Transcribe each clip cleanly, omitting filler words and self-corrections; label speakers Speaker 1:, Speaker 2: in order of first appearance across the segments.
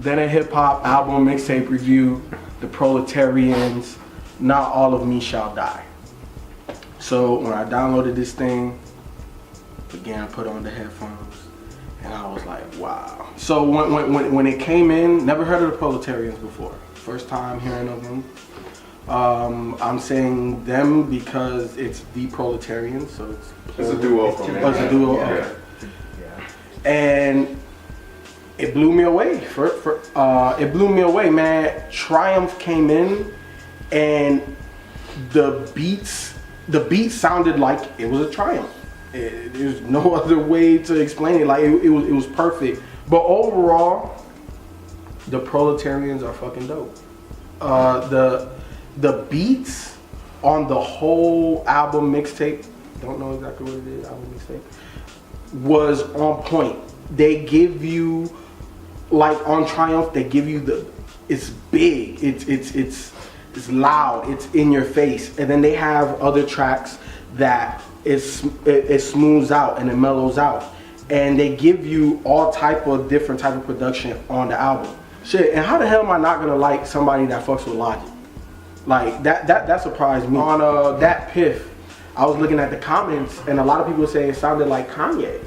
Speaker 1: Then a hip hop album mixtape review, The Proletarians, Not All of Me Shall Die. So when I downloaded this thing, again I put on the headphones, and I was like, wow. So when it came in, never heard of the Proletarians before. First time hearing of them. I'm saying them because it's the Proletarians, so it's
Speaker 2: a duo.
Speaker 1: It's a duo.
Speaker 2: Yeah.
Speaker 1: Okay. Yeah. And it blew me away. It blew me away, man. Triumph came in, and the beats sounded like it was a Triumph. There's no other way to explain it. Like it was perfect. But overall, the Proletarians are fucking dope. The beats on the whole album mixtape, don't know exactly what it is, album mixtape, was on point. They give you, like on Triumph, they give you it's big, it's loud, it's in your face, and then they have other tracks that it smooths out and it mellows out, and they give you all different type of production on the album. Shit, and how the hell am I not gonna like somebody that fucks with Logic? Like that surprised me. On that Piff, I was looking at the comments, and a lot of people say it sounded like Kanye,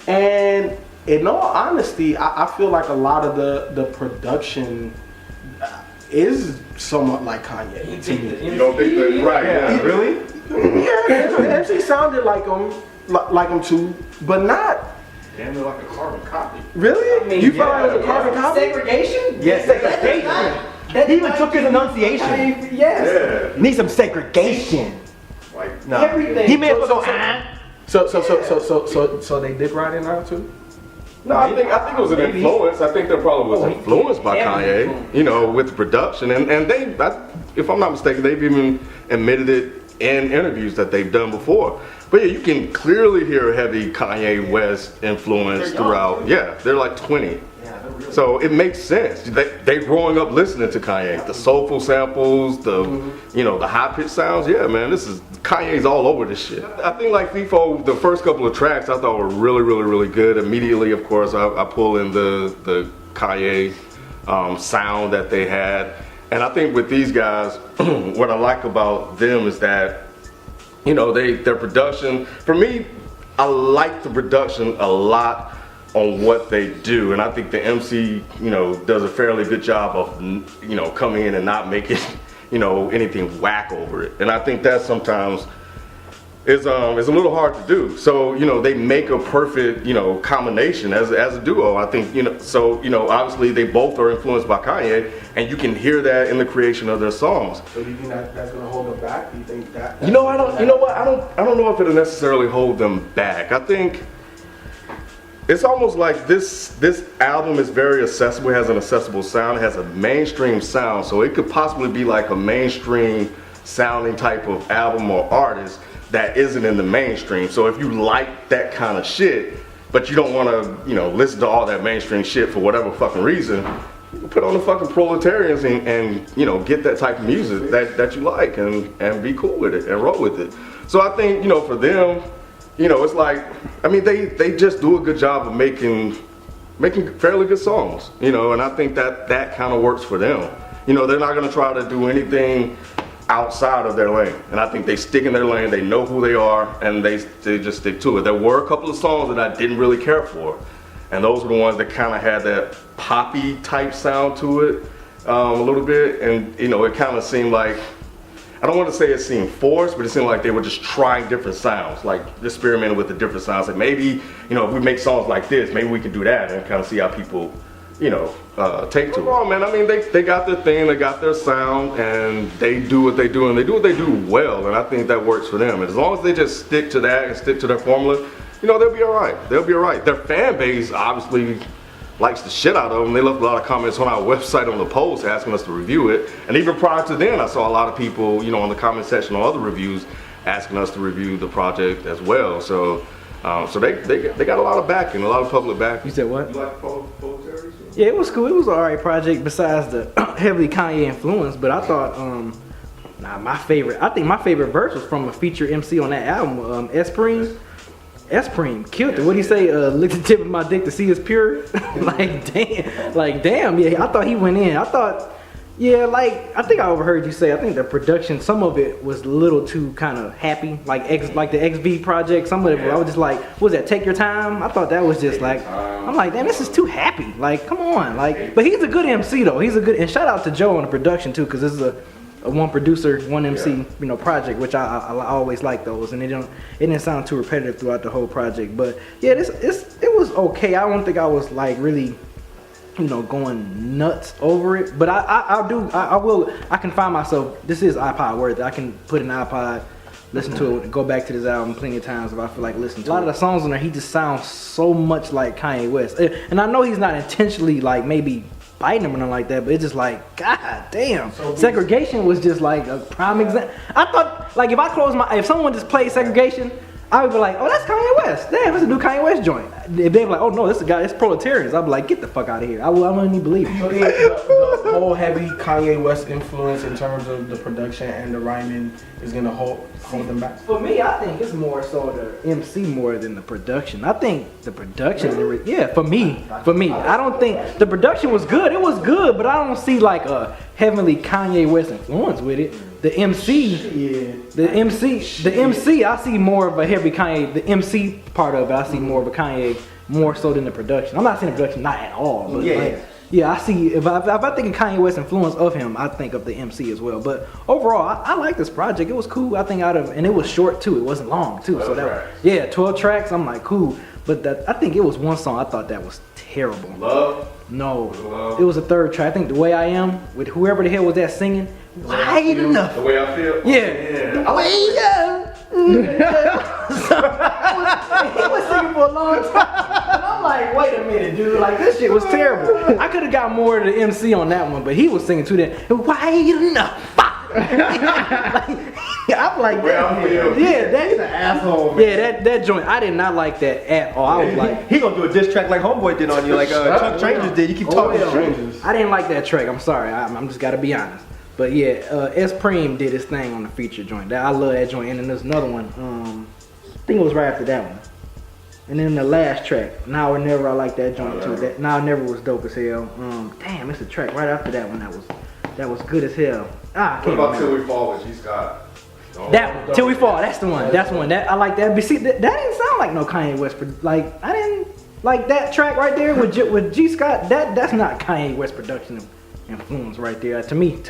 Speaker 1: and in all honesty, I feel like a lot of the production is somewhat like Kanye to me.
Speaker 2: You don't think that, right? Yeah, really?
Speaker 1: Yeah, the MC sounded like him too, but not.
Speaker 2: Damn, they're like a carbon copy.
Speaker 1: Really? I mean, you felt like it was a carbon copy?
Speaker 3: Segregation?
Speaker 4: Yes, segregation. He even took his enunciation.
Speaker 3: Yes.
Speaker 4: Yeah. Need some segregation.
Speaker 2: Like
Speaker 4: no.
Speaker 3: Everything.
Speaker 4: He may as well go.
Speaker 1: So they dick riding now too?
Speaker 2: No, I think it was an influence. I think they probably was influenced by Kanye, you know, with the production, and they, if I'm not mistaken, they've even admitted it in interviews that they've done before. But yeah, you can clearly hear a heavy Kanye West influence throughout. Yeah, they're like 20. So it makes sense. They growing up listening to Kanye, the soulful samples, the the high pitched sounds. Yeah, man, Kanye's all over this shit. I think like FIFO, the first couple of tracks I thought were really, really, really good. Immediately, of course, I pull in the Kanye sound that they had, and I think with these guys, what I like about them is that their production. For me, I like the production a lot on what they do, and I think the MC, does a fairly good job of, coming in and not making, anything whack over it. And I think that sometimes is a little hard to do. So, they make a perfect, combination as a duo. I think, obviously they both are influenced by Kanye, and you can hear that in the creation of their songs.
Speaker 1: So do you think that's gonna hold them back? Do you think that?
Speaker 2: I don't know if it'll necessarily hold them back. I think it's almost like this album is very accessible, it has an accessible sound, it has a mainstream sound, so it could possibly be like a mainstream sounding type of album or artist that isn't in the mainstream. So if you like that kind of shit, but you don't want to, listen to all that mainstream shit for whatever fucking reason, you can put on the fucking Proletarians and get that type of music that you like and be cool with it and roll with it. So I think, for them, it's like, they just do a good job of making fairly good songs, and I think that kind of works for them. They're not gonna try to do anything outside of their lane, and I think they stick in their lane, they know who they are, and they just stick to it. There were a couple of songs that I didn't really care for, and those were the ones that kind of had that poppy type sound to it a little bit, and it kind of seemed like, I don't want to say it seemed forced, but it seemed like they were just trying different sounds, like experimenting with the different sounds. Like maybe, if we make songs like this, maybe we can do that and kind of see how people, take to it. Oh man, they got their thing, they got their sound, and they do what they do, and they do what they do well, and I think that works for them. And as long as they just stick to that and stick to their formula, they'll be all right. They'll be all right. Their fan base obviously likes the shit out of them. They left a lot of comments on our website on the post asking us to review it. And even prior to then, I saw a lot of people, on the comment section on other reviews asking us to review the project as well. So they got a lot of backing, a lot of public backing.
Speaker 4: You said what?
Speaker 2: You like Proletarians?
Speaker 4: Yeah, it was cool. It was an alright project besides the heavily Kanye influence. But I thought, I think my favorite verse was from a featured MC on that album, S-Preem. S-Preem killed it. What'd he say? Lick the tip of my dick to see it's pure. like damn. Yeah, I thought he went in. I thought, yeah, I think I overheard you say. I think the production, some of it was a little too kind of happy, like the XV project. Some of it, I was just like, what was that? Take Your Time. I thought that was just I'm like, damn, this is too happy. Like, come on, but he's a good MC though. He's a good, and shout out to Joe on the production too, because this is a one producer, one MC, project, which I always like those, and it didn't sound too repetitive throughout the whole project. But yeah, it was okay. I don't think I was really, going nuts over it. But I can find myself. This is iPod worth it. I can put an iPod, listen to it, and go back to this album plenty of times if I feel like listening to it. A lot of the songs on there, he just sounds so much like Kanye West, and I know he's not intentionally maybe biting him or nothing like that, but it's just god damn. Segregation was just a prime example. I thought if someone just played Segregation, I would be like, oh, that's Kanye West. Damn, it's a new Kanye West joint. If they were like, oh no, this is a guy, it's Proletarians, I'd be like, get the fuck out of here. I wouldn't even believe it.
Speaker 1: So the whole heavy Kanye West influence in terms of the production and the rhyming is gonna hold them back.
Speaker 4: For me, I think it's more so the MC more than the production. I think the production, for me, I don't think the production was good. It was good, but I don't see a heavily Kanye West influence with it. The MC, I see more of a heavy Kanye. The MC part of it, I see more of a Kanye, more so than the production. I'm not saying the production not at all, but I see. If I think of Kanye West influence of him, I think of the MC as well. But overall, I like this project. It was cool. I think and it was short too. It wasn't long too. So 12 tracks. I'm like cool. But I think it was one song I thought that was terrible.
Speaker 2: Love?
Speaker 4: No, Love. It was a third track. I think The Way I Am with whoever the hell was that singing. Why enough?
Speaker 2: The Way I Feel?
Speaker 4: Yeah. The Way he was singing for a long time. And I'm like, wait a minute, dude. This shit was terrible. I could have got more of the MC on that one, but he was singing to that. Why enough? I'm like, that's an asshole, man. Yeah, that joint, I did not like that at all. I was like,
Speaker 3: he gonna do a diss track like Homeboy did on you, Chuck Strangers did. You keep talking to strangers.
Speaker 4: I didn't like that track. I'm sorry. I'm just gotta be honest. But yeah, S-Preem did his thing on the feature joint. I love that joint. And then there's another one. I think it was right after that one. And then the last track, Now or Never, I like that joint too. That Now or Never was dope as hell. Damn, it's a track right after that one that was good as hell. I can't
Speaker 2: what about
Speaker 4: remember.
Speaker 2: Till We Fall with G Scott?
Speaker 4: That Till We Fall, that's the one. That's the one. That I like that. But see, that didn't sound like no Kanye West. I didn't like that track right there with G Scott. That's not Kanye West production influence right there. To me,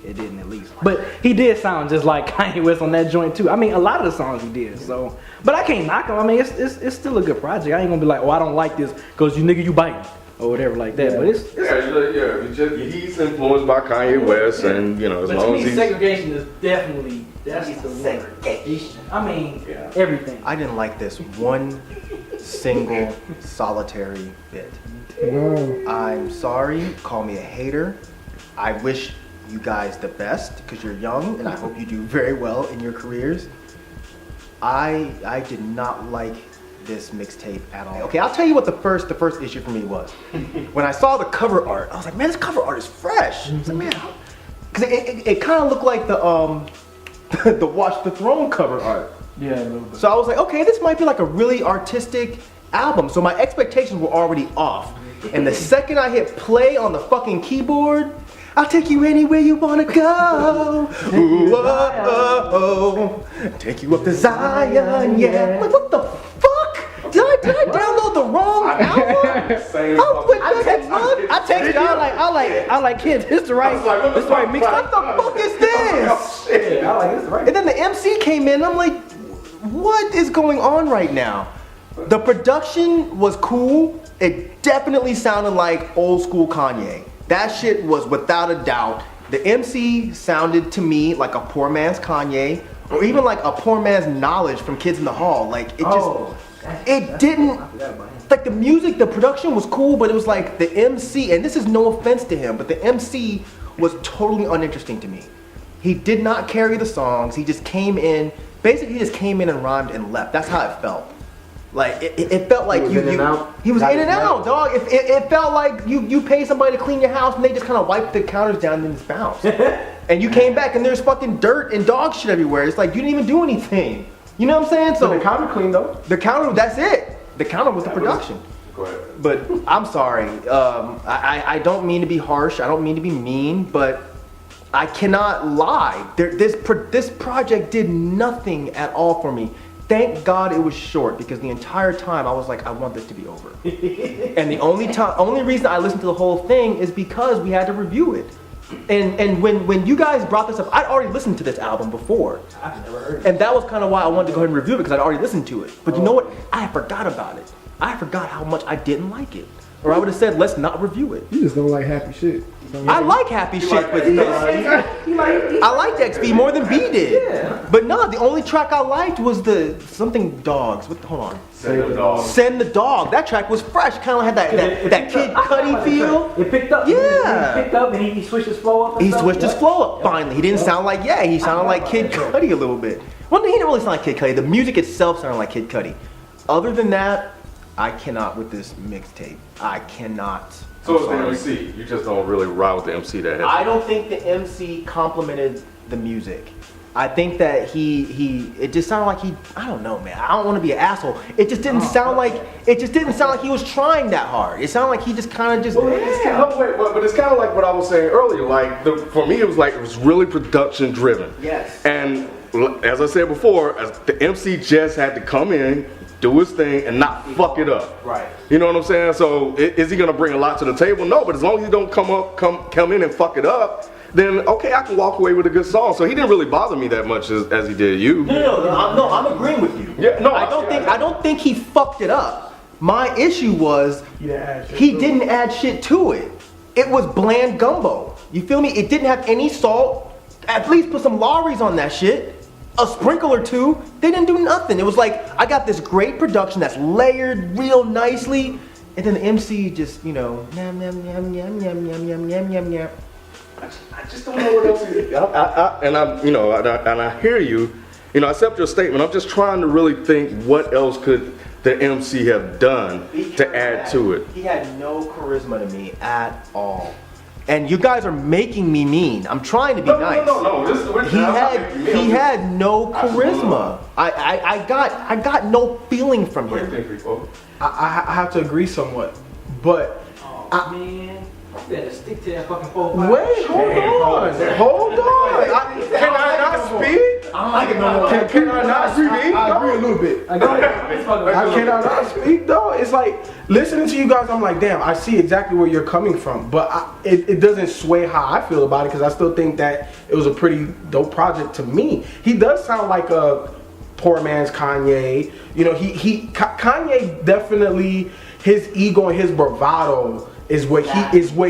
Speaker 4: it didn't at least. But he did sound just like Kanye West on that joint too. I mean, a lot of the songs he did. So, but I can't knock him. I mean, it's still a good project. I ain't gonna be like, oh, I don't like this because you biting or whatever like that. But
Speaker 2: he's influenced by Kanye West, and as long as he's
Speaker 4: segregation is definitely that's the segregation. I mean, everything.
Speaker 3: I didn't like this one single solitary bit. I'm sorry, call me a hater. I wish you guys the best because you're young and I hope you do very well in your careers. I did not like this mixtape at all. Okay, I'll tell you what the first issue for me was. When I saw the cover art, I was like, man, this cover art is fresh. I was like, man, because it kind of looked like the Watch the Throne cover art.
Speaker 1: Yeah, a little bit.
Speaker 3: So I was like, okay, this might be like a really artistic album. So my expectations were already off. And the second I hit play on the fucking keyboard, I'll take you anywhere you wanna go. Ooh, oh, take you up to Zion, yeah. I'm like, what the fuck? Did I download the wrong album? I like kids. This the right mix. What the fuck is this?
Speaker 1: I like this right.
Speaker 3: And then the MC came in. I'm like, what is going on right now? The production was cool. It definitely sounded like old school Kanye. That shit was without a doubt. The MC sounded to me like a poor man's Kanye, or even like a poor man's Knowledge from Kids in the Hall. Like it didn't. Like the music, the production was cool, but it was like the MC, and this is no offense to him, but the MC was totally uninteresting to me. He did not carry the songs. He just came in. Basically, he just came in and rhymed and left. That's how it felt. Like it felt like
Speaker 1: He was in and out?
Speaker 3: he was
Speaker 1: Got
Speaker 3: in
Speaker 1: his
Speaker 3: and
Speaker 1: money?
Speaker 3: out, dog. It felt like you pay somebody to clean your house and they just kind of wipe the counters down and just bounce. And you came back and there's fucking dirt and dog shit everywhere. It's like you didn't even do anything. You know what I'm saying?
Speaker 1: So the counter clean though.
Speaker 3: The counter, that's it. The counter was the production.
Speaker 2: Go ahead.
Speaker 3: But I'm sorry. I don't mean to be harsh. I don't mean to be mean, but I cannot lie. This project did nothing at all for me. Thank God it was short because the entire time I was like, I want this to be over. And the only reason I listened to the whole thing is because we had to review it. And when you guys brought this up, I'd already listened to this album before.
Speaker 4: I've never heard of it.
Speaker 3: And that was kind of why I wanted to go ahead and review it because I'd already listened to it. But you know what? I forgot about it. I forgot how much I didn't like it. Or I would have said, let's not review it.
Speaker 5: You just don't like happy shit.
Speaker 3: I like happy shit, but I liked XB more than B did.
Speaker 4: Yeah.
Speaker 3: But no, the only track I liked was the something dogs. Hold on.
Speaker 2: Send the dog.
Speaker 3: Send the Dog. That track was fresh. Kind of had that Kid Cudi feel.
Speaker 4: It picked up.
Speaker 3: Yeah.
Speaker 4: It picked up and he switched his flow up. And
Speaker 3: He
Speaker 4: stuff.
Speaker 3: switched his
Speaker 4: Yep.
Speaker 3: flow up finally. He didn't sound like he sounded like Kid Cudi a little bit. Well, he didn't really sound like Kid Cudi. The music itself sounded like Kid Cudi. Other than that, I cannot with this mixtape. I cannot.
Speaker 2: So
Speaker 3: I'm
Speaker 2: it's the
Speaker 3: sorry.
Speaker 2: MC. You just don't really ride with the MC that has.
Speaker 3: I don't think the MC complimented the music. I think that it just sounded like I don't know, man. I don't want to be an asshole. It just didn't sound like he was trying that hard. It sounded like he just kind of just.
Speaker 2: Well, but it's kind of like what I was saying earlier. Like for me, it was really production driven.
Speaker 3: Yes.
Speaker 2: And as I said before, as the MC just had to come in, do his thing, and not fuck it up.
Speaker 3: Right.
Speaker 2: You know what I'm saying? So is he gonna bring a lot to the table? No, but as long as he don't come in and fuck it up, then okay, I can walk away with a good song. So he didn't really bother me that much as he did you.
Speaker 3: No, I'm agreeing with you.
Speaker 2: Yeah, no,
Speaker 3: I don't think he fucked it up. My issue was he didn't add shit to it. It was bland gumbo. You feel me? It didn't have any salt. At least put some Lawry's on that shit. A sprinkle or two. They didn't do nothing. It was like I got this great production that's layered real nicely, and then the MC just yam yam yam yam yam yam yam yam yam yam.
Speaker 2: I just don't know what else. And I hear you. I accept your statement. I'm just trying to really think what else could the MC have done to add to it.
Speaker 3: He had no charisma to me at all. And you guys are making me mean. I'm trying to be nice.
Speaker 2: No.
Speaker 3: He had no charisma. I got no feeling from
Speaker 2: What do you
Speaker 3: him.
Speaker 2: think, Rico?
Speaker 1: I have to agree somewhat, but
Speaker 4: Oh man, you better stick to that fucking 4-5.
Speaker 1: wait, hold on. Can I not speak? Can I not speak?
Speaker 5: I agree a little bit.
Speaker 4: Go ahead.
Speaker 1: I cannot not speak though. It's like listening to you guys. I'm like, damn. I see exactly where you're coming from, but it doesn't sway how I feel about it because I still think that it was a pretty dope project to me. He does sound like a poor man's Kanye. Kanye definitely his ego and his bravado is what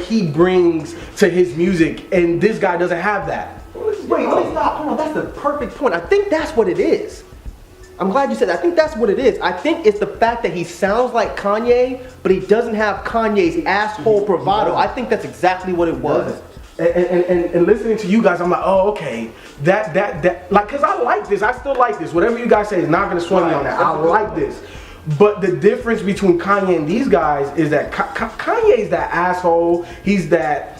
Speaker 1: he brings to his music, and this guy doesn't have that.
Speaker 3: Wait, stop. Hold on, that's the perfect point. I think that's what it is. I'm glad you said that. I think that's what it is. I think it's the fact that he sounds like Kanye, but he doesn't have Kanye's asshole bravado. I think that's exactly what it was.
Speaker 1: And listening to you guys, I'm like, oh, okay, that, like, cause I like this. I still like this. Whatever you guys say is not gonna sway me on that. I like this. But the difference between Kanye and these guys is that Kanye's that asshole. He's just that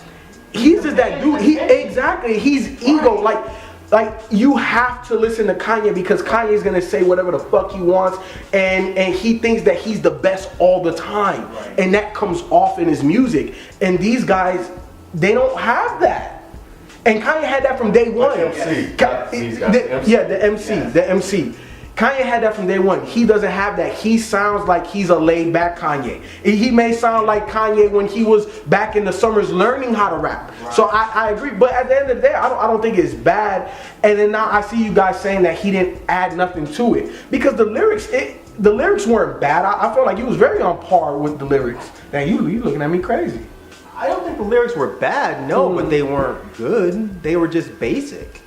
Speaker 1: dude. He's ego. Like you have to listen to Kanye because Kanye's gonna say whatever the fuck he wants, and he thinks that he's the best all the time, and that comes off in his music. And these guys, they don't have that. And Kanye had that from day one. The MC. Kanye had that from day one. He doesn't have that. He sounds like he's a laid back Kanye. He may sound like Kanye when he was back in the summers learning how to rap. Right. So I agree. But at the end of the day, I don't think it's bad. And then now I see you guys saying that he didn't add nothing to it. Because the lyrics weren't bad. I felt like he was very on par with the lyrics. Now you looking at me crazy.
Speaker 3: I don't think the lyrics were bad, no, but they weren't good. They were just basic.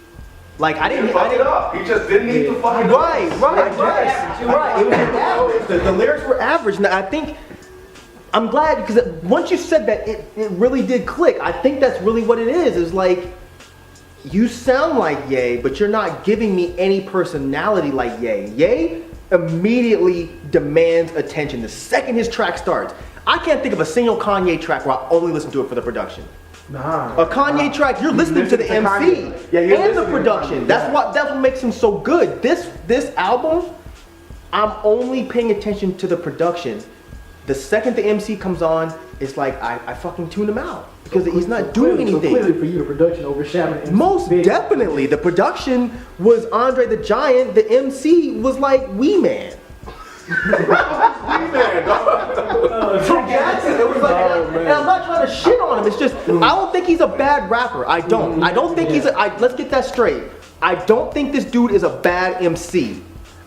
Speaker 3: Like I didn't
Speaker 2: fuck it up. He just didn't need to fuck it up.
Speaker 3: Right. You're right. It was average. The lyrics were average. Now I think I'm glad because once you said that, it really did click. I think that's really what it is. Is like you sound like Ye, but you're not giving me any personality like Ye. Ye immediately demands attention the second his track starts. I can't think of a single Kanye track where I only listen to it for the production.
Speaker 1: Nah.
Speaker 3: A Kanye track, you're listening to the MC
Speaker 1: Kanye. Yeah, you're
Speaker 3: and the
Speaker 1: listening to
Speaker 3: production.
Speaker 1: Kanye.
Speaker 3: That's what makes him so good. This album, I'm only paying attention to the production. The second the MC comes on, it's like I fucking tune him out because he's not doing anything.
Speaker 4: So clearly for you, the production overshadowed MC.
Speaker 3: Most definitely, the production was Andre the Giant. The MC was like Wee Man. From Jackson, it was like, and I'm not trying to shit on him. It's just I don't think he's a bad rapper. I don't. I don't think he's. Let's get that straight. I don't think this dude is a bad MC.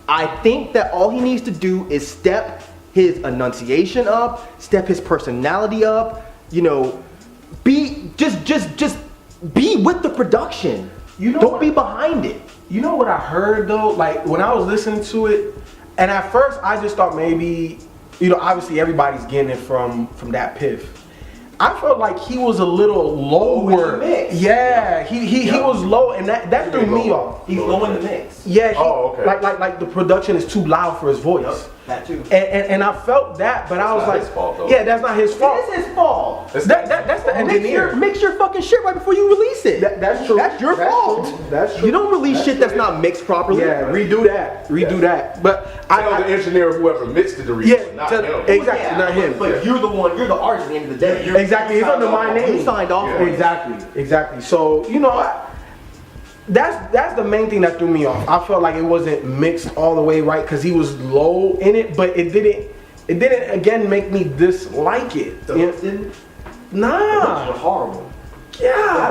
Speaker 3: I think that all he needs to do is step his enunciation up, step his personality up. You know, be just be with the production.
Speaker 1: You know
Speaker 3: don't
Speaker 1: what?
Speaker 3: be behind it.
Speaker 1: You know what I heard though? Like when I was listening to it, and at first I just thought maybe, you know, obviously everybody's getting it from that Piff. I felt like he was a little lower.
Speaker 3: in the mix.
Speaker 1: Yeah, he was low, and that threw me off.
Speaker 3: He's low in the mix.
Speaker 1: Yeah,
Speaker 2: okay.
Speaker 1: like the production is too loud for his voice.
Speaker 3: That too.
Speaker 1: And I felt that, but I was
Speaker 2: not
Speaker 1: like,
Speaker 2: his fault, though.
Speaker 1: yeah, that's not his fault.
Speaker 3: It is his fault.
Speaker 1: That's the engineer.
Speaker 3: Mix your fucking shit right before you release it.
Speaker 1: That's true.
Speaker 3: That's your fault.
Speaker 1: True. That's true.
Speaker 3: You don't release shit that's not mixed properly.
Speaker 1: Yeah, redo that. But
Speaker 2: Tell the engineer, whoever mixed it, to read it, not him.
Speaker 1: exactly,
Speaker 3: Yeah,
Speaker 1: not him.
Speaker 3: But you're the one. You're the artist at the end of the day.
Speaker 1: Exactly, it's under my name.
Speaker 3: You signed off on it.
Speaker 1: Exactly. So you know, that's the main thing that threw me off. I felt like it wasn't mixed all the way right because he was low in it, but it didn't again make me dislike it.
Speaker 3: The hooks didn't.
Speaker 1: Nah,
Speaker 3: They're horrible.
Speaker 1: yeah,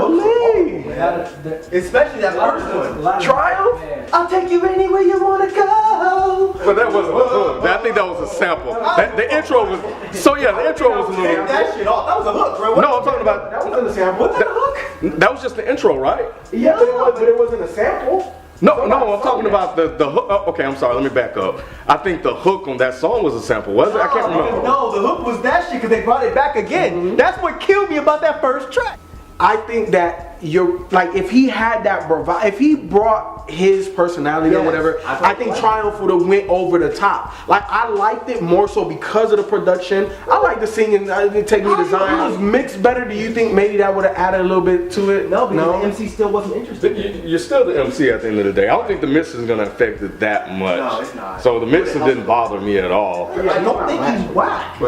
Speaker 3: Especially that first one.
Speaker 1: Triumph.
Speaker 3: I'll take you anywhere you wanna go.
Speaker 2: But that wasn't a hook. I think that was a sample. The intro was. So yeah, the intro was a
Speaker 3: Take
Speaker 2: little.
Speaker 3: that shit off. That was a hook, bro.
Speaker 2: No, I'm talking about.
Speaker 1: That wasn't a sample.
Speaker 3: What's that hook?
Speaker 2: That was just the intro, right?
Speaker 1: Yeah, but it wasn't a sample.
Speaker 2: No, I'm talking about the hook. Okay, I'm sorry. Let me back up. I think the hook on that song was a sample, was it? I can't remember.
Speaker 3: No, the hook was that shit because they brought it back again. That's what killed me about that first track.
Speaker 1: I think that you're like if he had that bravado, if he brought his personality or
Speaker 3: Yes,
Speaker 1: whatever, I think Triumph would have went over the top. Like I liked it more so because of the production. I like the singing, Take Me to Zion. It was mixed better. Do you think maybe that would have added a little bit to it?
Speaker 3: No, because the MC still wasn't interested.
Speaker 2: You're still the MC at the end of the day. I don't think the mix is gonna affect it that much.
Speaker 3: No, it's not.
Speaker 2: So the mixing didn't bother me at all.
Speaker 3: I don't think he's whack.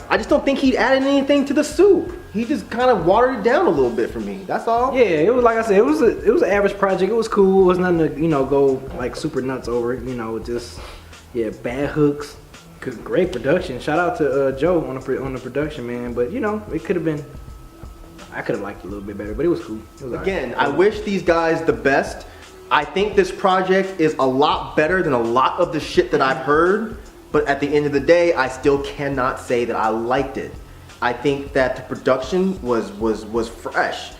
Speaker 3: I just don't think he added anything to the soup. He just kind of watered it down a little bit for me. That's all.
Speaker 4: Yeah, it was like I said, it was an average project. It was cool. It was nothing to go like super nuts over it. Just bad hooks. Great production. Shout out to Joe on the production, man. But it could have been. I could have liked it a little bit better, but it was cool. It was
Speaker 3: Again, I wish these guys the best. I think this project is a lot better than a lot of the shit that I've heard. But at the end of the day, I still cannot say that I liked it. I think that the production was fresh.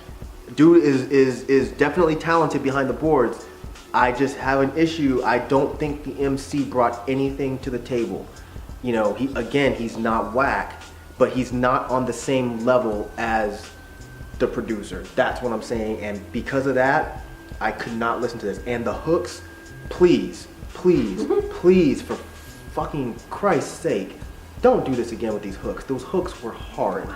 Speaker 3: Dude is definitely talented behind the boards. I just have an issue. I don't think the MC brought anything to the table. He's not whack, but he's not on the same level as the producer. That's what I'm saying. And because of that, I could not listen to this. And the hooks, please, for fucking Christ's sake, don't do this again with these hooks. Those hooks were hard.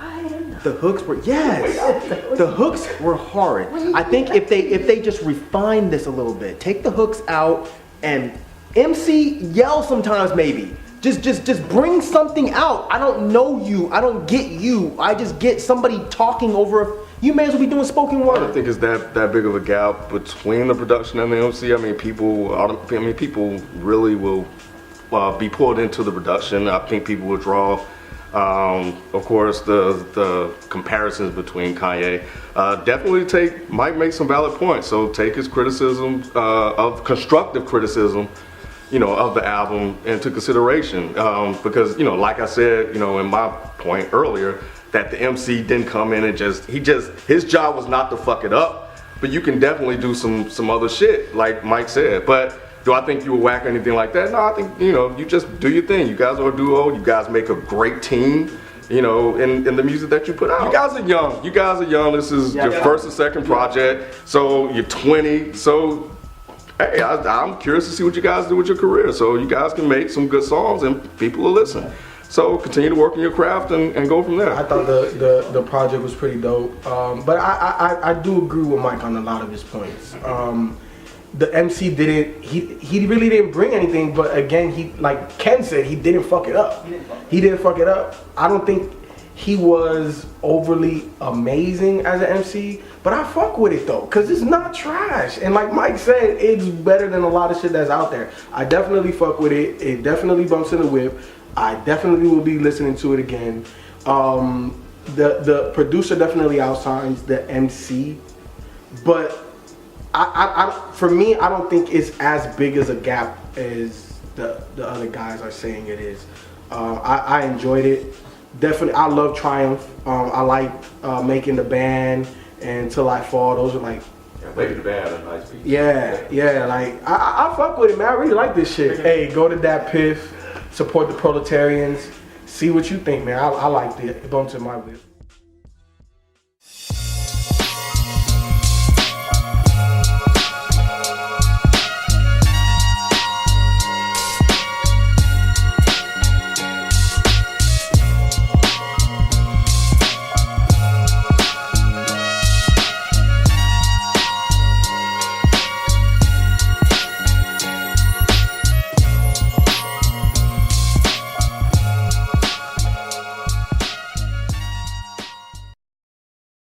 Speaker 3: The hooks were The hooks were hard. I think if they just refine this a little bit, take the hooks out and MC yell sometimes maybe. Just bring something out. I don't know you. I don't get you. I just get somebody talking over. You may as well be doing spoken word.
Speaker 2: I don't think it's that big of a gap between the production and the MC. I mean, people really will be pulled into the production. I think people will draw, of course, the comparisons between Kanye. Definitely might make some valid points. So take his criticism of constructive criticism, of the album into consideration. Because like I said, in my point earlier, that the MC didn't come in and his job was not to fuck it up. But you can definitely do some other shit, like Mike said. But do I think you were whack or anything like that? No, I think, you just do your thing. You guys are a duo. You guys make a great team, in the music that you put out. You guys are young. This is your first or second project. So you're 20. So hey, I'm curious to see what you guys do with your career. So you guys can make some good songs and people will listen. So continue to work on your craft and go from there.
Speaker 1: I thought the project was pretty dope, but I do agree with Mike on a lot of his points. The MC he really didn't bring anything, but again, he, like Ken said, he didn't fuck it up. He didn't fuck it up. I don't think he was overly amazing as an MC, but I fuck with it though, cause it's not trash. And like Mike said, it's better than a lot of shit that's out there. I definitely fuck with it. It definitely bumps in the whip. I definitely will be listening to it again. The producer definitely outshines the MC, but for me, I don't think it's as big as a gap as the other guys are saying it is. I enjoyed it. Definitely, I love Triumph. I like Making the Band and Till I Fall. Those are like,
Speaker 2: Making the Band, a nice piece.
Speaker 1: yeah. Like I fuck with it, man. I really like this shit. Hey, go to that Piff, support the Proletarians. See what you think, man. I liked it. It bumped in my whip.